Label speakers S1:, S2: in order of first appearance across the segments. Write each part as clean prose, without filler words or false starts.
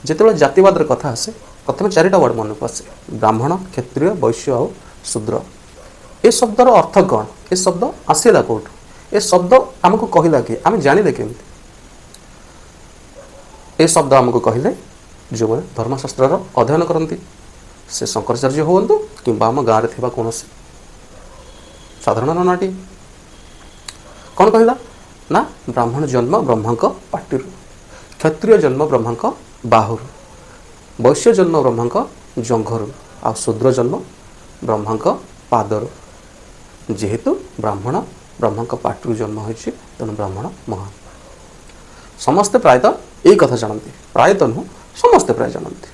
S1: जिते जातिवाद कथा आसे प्रथम चारिटा वर्ड मन को आसे ब्राह्मण क्षत्रिय वैश्य और शूद्र। ए शब्दर अर्थ कौन? ए शब्द आसला कौट? ए शब्द आमको कहला कि आम जानिले केमती? ए शब्द आमको कहले जो मैंने धर्मशास्त्र अध्ययन करती से शंकराचार्य हूँ कि आम गाँव में कौन साधारण नाटी कौन कहला ना ब्राह्मण जन्म ब्रह्मा पाटी, क्षत्रिय जन्म ब्रह्मा बाहु, वैश्य जन्म ब्रह्मा जंघर, आ शूद्र जन्म ब्रह्मा पादर। जेहेतु ब्राह्मण ब्रह्मा पाटी जन्म होती तेणु ब्राह्मण महान। समस्ते प्रायतः यही कथा जानते, प्रायतः नुह समस्ते प्राय जानते।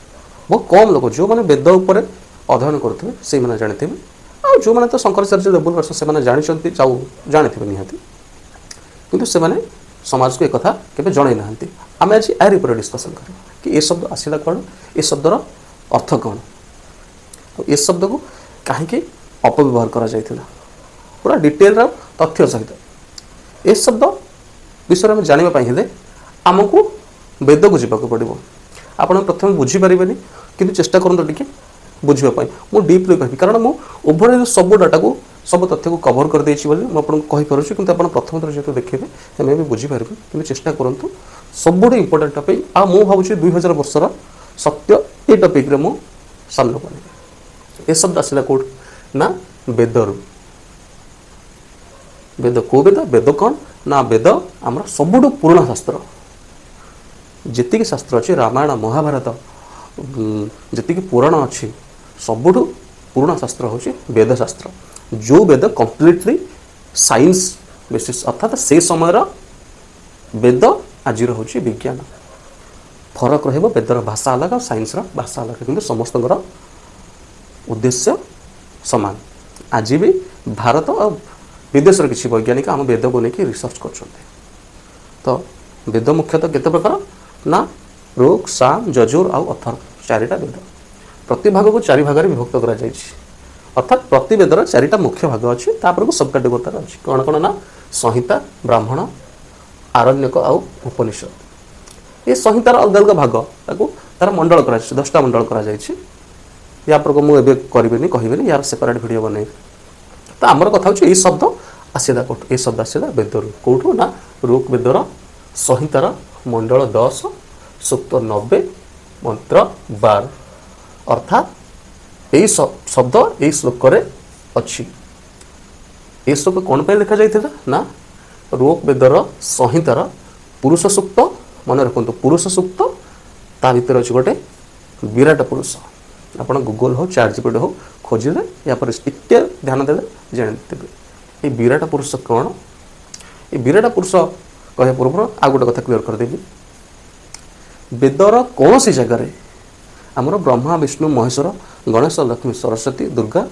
S1: बहुत कम लोग जो मैंने वेद उपर अध्ययन करुवे से मैंने जानी थे, आ जो मैंने तो शंकराचार्य लेवल वर्ष से जानी जानी निहाती, किंतु से मैंने समाज को एक कथा केबे जणै नाहंती। आम आज यार पर डिस्कसन कर कि ये शब्द आसला कौन, ये शब्दर अर्थ कौन, ये शब्द को कहीं अपव्यवहार करा जायथिला पूरा डिटेल तथ्य सहित। ये शब्द विषय में जानापी हेले आमको वेद को जावाक पड़ो। आपड़ प्रथम बुझीपारे कि चेष्टा करूँ टे बुझापी मुझे डीप्ली कह, कारण मुझे ओभर सब डाटा को सब तथ्य को कवर कर देछि बोली मुझे कहीपी कि प्रथम थर जो देखिए हमें भी बुझीपारे कि चेष्टा करूँ सब इंपोर्टाट टपिक। आ मुझे भावुँ 2000 वर्षर सत्य ये टपिक मुझे सामना कर। ए शब्द आसला कौट ना वेदर। वेद को वेद? वेद कौन ना वेद आम सबुठ पुराणा शास्त्र जी शास्त्र अच्छे रामायण महाभारत जी पुराण अच्छी सबुठ पुराणा शास्त्र हूँ वेद शास्त्र। जो वेद कंप्लीटली साइंस बेसिस अर्थात से समय वेद आज हूँ विज्ञान। फरक रही वेदर भाषा अलग और साइंस भाषा अलग, किंतु समस्त उद्देश्य सामान। आज भी भारत और विदेश किसी वैज्ञानिक आम वेद को लेकिन रिसर्च कर। तो वेद मुख्यतः केते प्रकार ना ऋक् साम यजुर आउ अथर्व चारिटा वेद। प्रति भाग को चारि भाग विभक्त करा जायछि, अर्थात प्रति वेदर चारिटा मुख्य भाग अच्छी को सब कैटेगोरी अच्छी कौन कौन ना संहिता ब्राह्मण आरण्यक आउ उपनिषद। ये संहितार अलग अलग भाग तार मंडल कर 10टा मंडल कर या पर मुझे करें कहबेनि यार सेपरेट वीडियो बन। तो आमर कथा ये शब्द आसला कौट? ये शब्द आसला वेदर कौटू ना ऋक् वेदर संहितार मंडल 10 सूक्त 90 मंत्र 12। अर्थात यही शब्द यही श्लोक अच्छी। ये श्लोक कौन पर लिखा जाता ना ऋक् वेदर संहितार पुरुष सूक्त मन रखु पुरुष सूक्त ता भीतर अच्छी गोटे विराट पुरुष। आप गूगल हो चैट जीपीटी हो खोजिले या पर टिके ध्यान देले जानते ये विराट पुरुष कौन? ये विराट पुरुष कह पूर्व आ गोटे कथा क्लीयर करदेवी। वेदर कौन सी जगह आमर ब्रह्मा विष्णु महेश्वर गणेश लक्ष्मी सरस्वती दुर्गा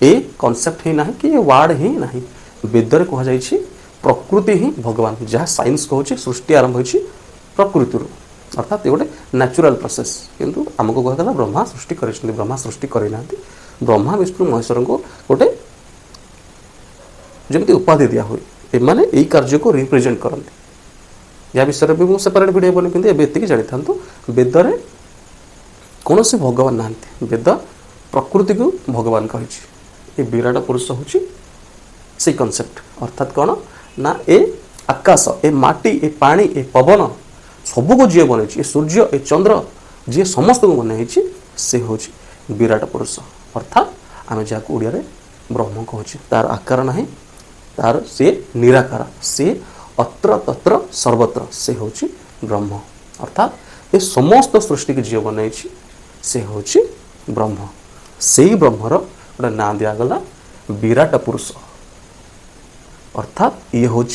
S1: ए कॉन्सेप्ट ही ना कि ये वार्ड ही ना। वेदर कहुई प्रकृति ही भगवान, जहाँ साइंस कहूँ सृष्टि आरंभ हो प्रकृति, अर्थात ये गोटे नेचुरल प्रोसेस। किंतु आमको कहला ब्रह्मा सृष्टि कर, ब्रह्मा सृष्टि करना। ब्रह्मा विष्णु महेश्वर को गोटे जमी उपाधि दिया हुए, एमाने यही कार्य को रिप्रेजेंट करते। या विषय भी मुझे सेपरेट वीडियो बनी कि एति जानी था वेदर कौन से भगवान ना, वेद प्रकृति को भगवान कही। विराट पुरुष हूँ से कनसेप्ट। अर्थात कौन ना ए आकाश ए माटी ए पानी ए पवन सबको जी बन सूर्य ए चंद्र जी समस्त को बन से हूँ विराट पुरुष। अर्थात आम जहाँ ओडिया ब्रह्म कहूँ तार आकार ना तार से निराकार, से अत्र तत्र सर्वत्र से हूँ ब्रह्म। अर्थात ये समस्त सृष्टि की जी बन से हूँ ब्रह्म। से ही ब्रह्मर गोटे ना दिगला विराट पुरुष। अर्थात ये हूँ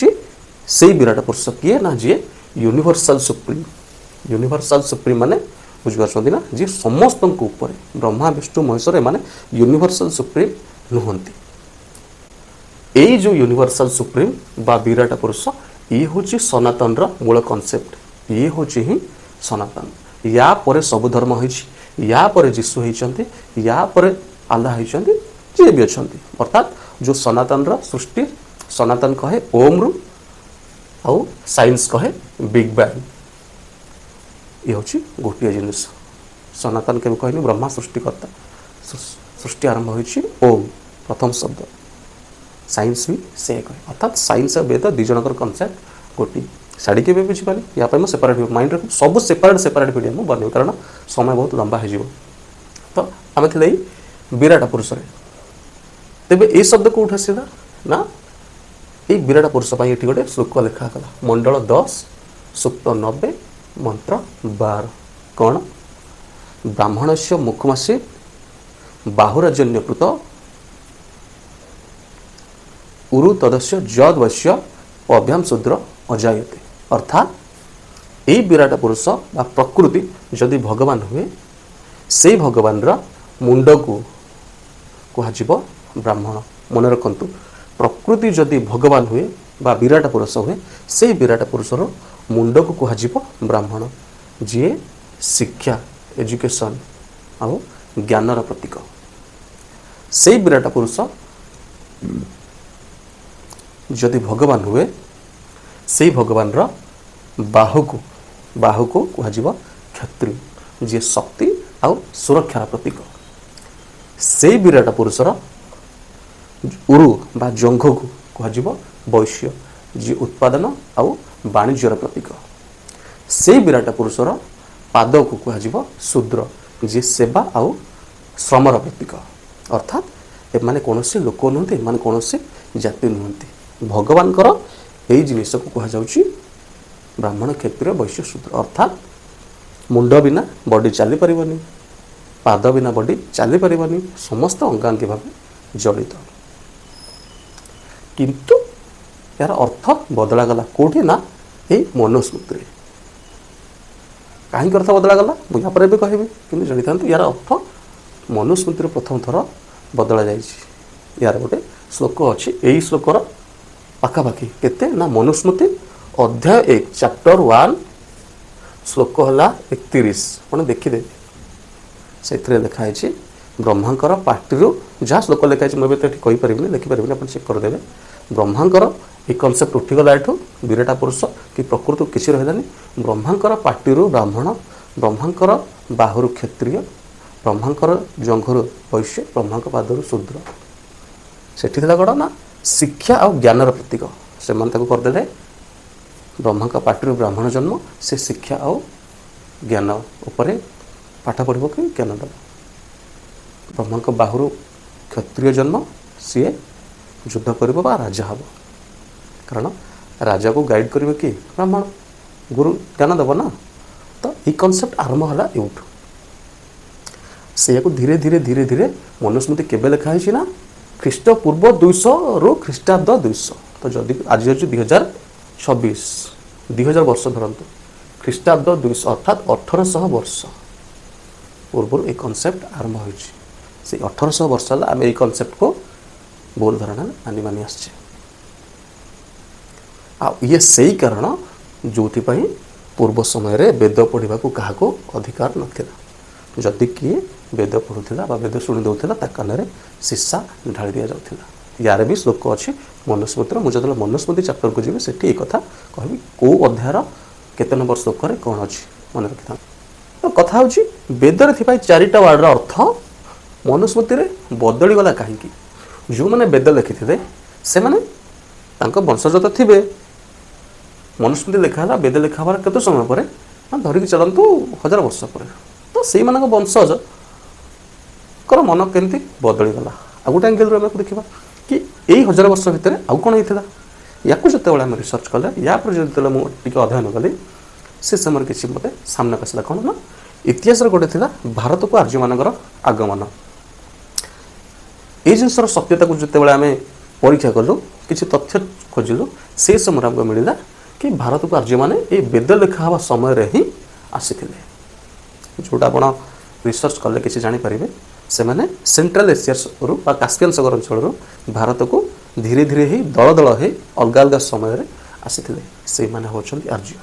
S1: से विराट पुरुष किए ना जी यूनिवर्सल सुप्रीम। यूनिवर्सल सुप्रीम माने बुझिपारछन्ती ना जी समस्त ऊपर ब्रह्मा विष्णु महेश्वर माने यूनिवर्सल सुप्रीम नुहंती। यही जो यूनिवर्सल सुप्रीम बा विराट पुरुष ये हूँ सनातन मूल कनसेप्ट। ये हूँ ही सनातन। या पर सब धर्म हो, या पर जीशु होती, या पर आल्लाह होती, जी भी अच्छा। अर्थात जो सनातन सृष्टि सनातन कहे ओम रु आउ साइंस कहे बिग बैंग। ये हूँ गोटे जिनिस सनातन के कहनी ब्रह्मा सृष्टिकर्ता सृष्टि आरंभ होती ओम प्रथम शब्द साइंस भी से कहे अर्थात साइंस और वेद दुई जनकर कनसेप्ट गोटे शाड़ी के बुझीपारे या मुझे सेपरेट माइंड रख सब सेपरेट भिडियो मुझे बनइबी कारण समय बहुत लंबा हो तो आम थे विराट पुरुष तेबे ये शब्द कौट आसला ना ये विराट पुरुष ये गोटे श्लोक लिखागला मंडल 10 सूक्त 90 मंत्र 12 कौन ब्राह्मण से मुखमासी बाहुराजन्यकृत उरु तदस्य जद वश्य अभ्याम शूद्र अजायते अर्थात यही विराट पुरुष बा प्रकृति जदि भगवान हुए से भगवान मुंड को कह ब्राह्मण मन रखु प्रकृति जदि भगवान हुए बा विराट पुरुष हुए से विराट पुरुषर मुंड को कह ब्राह्मण जी शिक्षा एजुकेशन आउ ज्ञानर प्रतीक से विराट पुरुष जदि भगवान हुए से भगवान बाहु को कह क्षत्रिय जी शक्ति आउ सुरक्षार प्रतीक से विराट पुरुषर उरु बा जंघ को कह वैश्य जी उत्पादन आउ वाणिज्यर प्रतीक से विराट पुरुषर पाद को कह शूद्र जी सेवा आउ श्रमर प्रतीक अर्थात एमाने कौन लोक नुहति एमाने कौन जाति नुहति भगवान यही जिनिस को कह ब्राह्मण क्षत्रिय वैश्य शूद्र अर्थात मुंड बिना बॉडी चली पारिबनी पाद बिना बॉडी चली पारिबनी समस्त अंगांगी भाव जड़ित किंतु यार अर्थ बदलागला कौटी ना ये मनुस्मृति कहीं अर्थ बदलागला मुझे यहाँ भी कहबी कि जानी था यार अर्थ मनुस्मृति प्रथम थर बदला जाइए यार गोटे श्लोक अच्छी यही श्लोकर पाखापाखि केते ना मनुस्मृति अध्याय 1 चैप्टर 1 श्लोक है 31 आप देखिदे से लिखाई ब्रह्मांकर पार्टी जहाँ श्लोक लिखाई मुझे तो कहीपरि लिखिपारि आप चेक करदे ब्रह्मांकर ये कनसेप्ट उठीगला एठू विराट पुरुष कि प्रकृति किसी रही ब्रह्मांकर पार्टी ब्राह्मण ब्रह्मांकर बाहुर क्षत्रिय ब्रह्मांकर जंघर वैश्य ब्रह्मांक पादर शूद्र सेठी कौन ना शिक्षा और ज्ञानर प्रतीक से करदे ब्रह्मांक पार्टी ब्राह्मण जन्म से शिक्षा और ज्ञान उपरे पाठ पढ़ कि ज्ञान दब ब्रह्मांक बाहुर क्षत्रिय जन्म सी युद्ध कर राजा हम कारण राजा को गाइड करेंगे कि ब्राह्मण गुरु ज्ञान दब ना तो ये कनसेप्ट आरंभ है यूठ से धीरे धीरे धीरे धीरे मनुस्मृति केबे लिखाई ना ख्रीष्ट पूर्व 200 रु ख्रीष्टाब्द 200 तो जदि आज हूँ 2026 2000 वर्ष धरतु ख्रीष्टाब्द 200 अर्थात 1800 वर्ष पूर्व एक कनसेप्ट आरंभ हो 1800 वर्ष है आम ये कनसेप्ट को बोल धारणा मानी मानी आसचे ये सही कारण जो पूर्व समय रे वेद पढ़ा को क्या अधिकार नाला जदि किए वेद पढ़ुला वेद शुणी दूसरा कान में शीशा ढाई दि जाऊला यार भी श्लोक अच्छी मनुस्मृति मुझे जो मनुस्मृति चैप्टर को जी से कथा कहि कौ अध्यायर केते नंबर श्लोक कौन अच्छी मन रखी था तो कथा हूँ वेदर थी चारिटा वार्डर अर्थ मनुस्मृति बदलीगला कहीं जो मैंने वेद लिखि थे से मैंने वंशज तो थे मनुस्मृति लिखाला वेद लिखाबार केते समय पर धरिकी चलतु 1000 वर्ष पर तो से वंशज कर मन केमती बदलीगला आ गोटे एंगेल आम देखा कि यही 1000 वर्ष भितर आउ कौन होता या जो आम रिसर्च कले या जो मुझे अध्ययन कली से समय किसी मत सामना आसला कौन ना इतिहास गोटे थी भारत को आर्य मानकर आगमन ये जिनसर सत्यता को जिते आम परीक्षा कलु किसी तथ्य खोजिलु से समय आमको मिलला कि भारत को आर्य मैंने ये वेद लिखा हवा समय ही आसी जोटा आप रिसर्च कले किसी जानीपारे से मैंने सेंट्रल एशिया रू कास्पियन सागर अंचल भारत को धीरे धीरे ही दल दल ही अलग अलग समय आसी से मैंने होती आर्य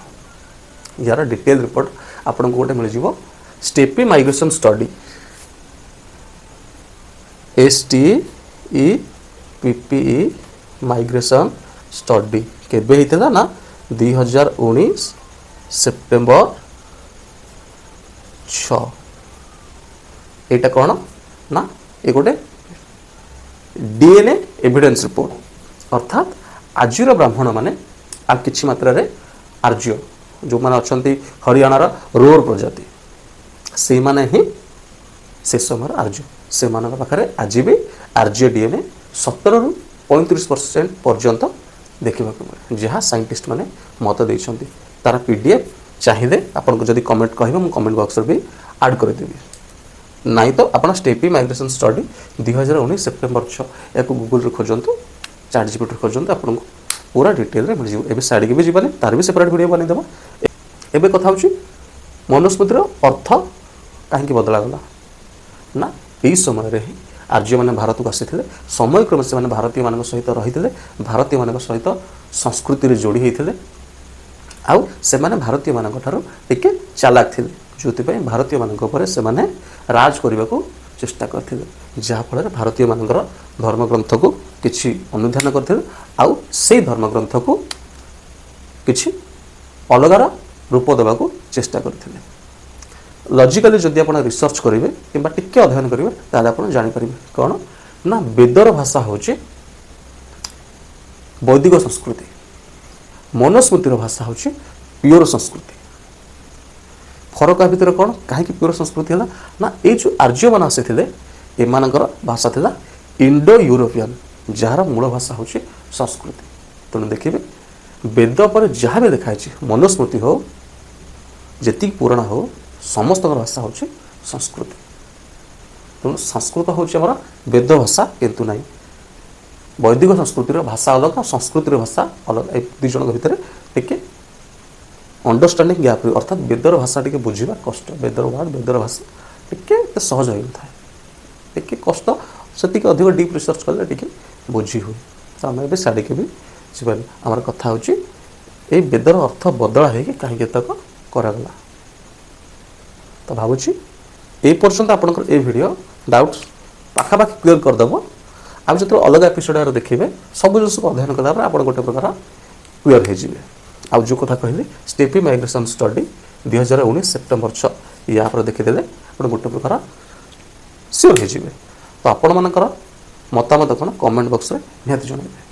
S1: यार डिटेल रिपोर्ट आपको गोटे मिल जाव steppe migration study STEPPE migration study केबे होता ना 2019 सेप्टेम्बर 6 ଏଇଟା କ'ଣ ନା ଏ ଗୋଟେ DNA ଏଭିଡେନ୍ସ ରିपोର୍ଟ अर्थात आजिर ब्राह्मण माने आ किछि मात्रा आर्य जो माने अछंती हरियाणार रोर प्रजाति से माने ही से समय आर्य से मानक पाखरे आज भी आर्य DNA 17 रु 35% पर्यंत देखा मिले जहाँ साइंटिस्ट माने मत देइछंती तार PDF चाहिए आपको जदि कमेंट कहिबे मु कमेंट बॉक्स रे भी ऐड कर देबी नहीं तो आप स्टेपी माइग्रेशन स्टडी 2019 सेप्टेम्बर 6 या गूगल रे खोजंतु चैट जीपीटी खोजंतु आपको पूरा डिटेल रे मिल जिवो एबे साइड के भी जीवानी तार भी सेपरेट वीडियो बनै देबा एबे कथा होची मनुस्मृतिर अर्थ काहे बदला गला ना एई समय रे ही आर्य माने भारत को आसीथिले समय क्रम से माने भारतीय मानक सहित रहिथिले भारतीय मानक सहित संस्कृति रे जोड़ी हेथिले आउ से माने भारतीय मानक ठारो टिके चालाक थिले जोति पय भारतीय मानक ऊपर से माने राज करबा को चेष्टा करथिले जहा फल भारतीय मानकर धर्म ग्रंथ को किछि अनुध्यान करथिले आउ से धर्म ग्रंथ को किछि अलगार रूप देवा को चेष्टा करथिले लॉजिकली जदि आपण रिसर्च करिवे किबा टिके अध्ययन करिवे ताले आपण जानि परिबे कोन ना वेदर भाषा होचे वैदिक संस्कृति मनुस्मृतिर भाषा होचे प्योर संस्कृति फरक भितर कौन कहीं प्योर संस्कृति है ना ये जो आर्य मान आसी एमानकर भाषा थिला इंडो यूरोपियन जार मूल भाषा हूँ संस्कृति तेणु देखिए वेद पर जहाँ भी देखाई मनुस्मृति हो जी पुराणा हो समस्त भाषा हूँ संस्कृति तेणु संस्कृत हूँ आम वेद भाषा किंतु नहीं वैदिक संस्कृतिर भाषा अलग संस्कृतिर भाषा अलग ए दुई जन भितर टिके अंडरस्टैंडिंग गैप अर्थात वेदर भाषा टी बुझा कष्ट वेदर वर्ड वेदर भाषा टी सहज हो था टी कष्ट से अधिक डीप रिसर्च कले टी बुझी हुए तो आम ए साड़ी के भी जीवन आम कथा हूँ वेदर अर्थ बदला हो कहीं तक कराला तो भावुँ ये पर्यंत आपंकर ये वीडियो डाउट्स पाखापाखि क्लीयर करदेव आप जो अलग एपिसोड देखिए सब जिन को अध्ययन कलापर आप गोटे प्रकार क्लीयर हो जो कथा कहली स्टेपी माइग्रेशन स्टडी 2019 सेप्टेम्बर 6 या देखीदे आप गोटे प्रकार सियोर हो तो आपण मानकर मतामत कौन कमेंट बॉक्स में निहाती जणाइबे।